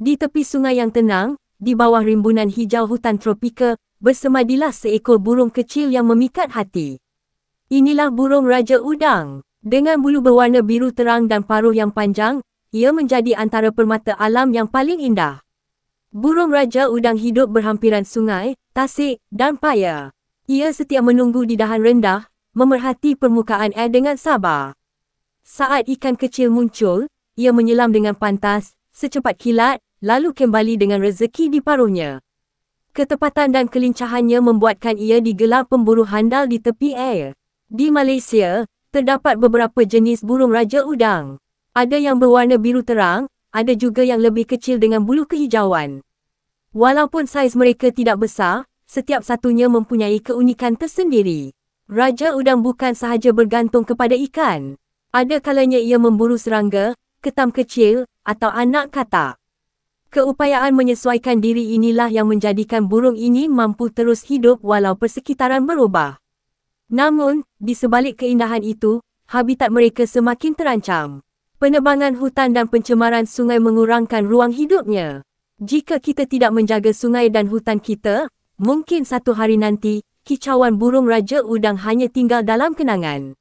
Di tepi sungai yang tenang, di bawah rimbunan hijau hutan tropika, bersemadilah seekor burung kecil yang memikat hati. Inilah burung Raja Udang. Dengan bulu berwarna biru terang dan paruh yang panjang, ia menjadi antara permata alam yang paling indah. Burung Raja Udang hidup berhampiran sungai, tasik dan paya. Ia setia menunggu di dahan rendah, memerhati permukaan air dengan sabar. Saat ikan kecil muncul, ia menyelam dengan pantas, secepat kilat, lalu kembali dengan rezeki di paruhnya. Ketepatan dan kelincahannya membuatkan ia digelar pemburu handal di tepi air. Di Malaysia, terdapat beberapa jenis burung Raja Udang. Ada yang berwarna biru terang, ada juga yang lebih kecil dengan bulu kehijauan. Walaupun saiz mereka tidak besar, setiap satunya mempunyai keunikan tersendiri. Raja Udang bukan sahaja bergantung kepada ikan. Ada kalanya ia memburu serangga, ketam kecil, atau anak katak. Keupayaan menyesuaikan diri inilah yang menjadikan burung ini mampu terus hidup walau persekitaran berubah. Namun, di sebalik keindahan itu, habitat mereka semakin terancam. Penebangan hutan dan pencemaran sungai mengurangkan ruang hidupnya. Jika kita tidak menjaga sungai dan hutan kita, mungkin satu hari nanti, kicauan burung Raja Udang hanya tinggal dalam kenangan.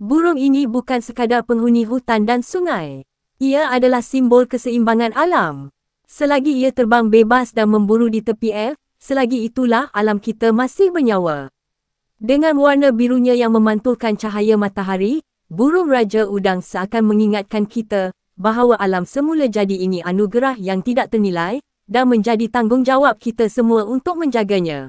Burung ini bukan sekadar penghuni hutan dan sungai. Ia adalah simbol keseimbangan alam. Selagi ia terbang bebas dan memburu di tepi air, selagi itulah alam kita masih bernyawa. Dengan warna birunya yang memantulkan cahaya matahari, burung Raja Udang seakan mengingatkan kita bahawa alam semula jadi ini anugerah yang tidak ternilai dan menjadi tanggungjawab kita semua untuk menjaganya.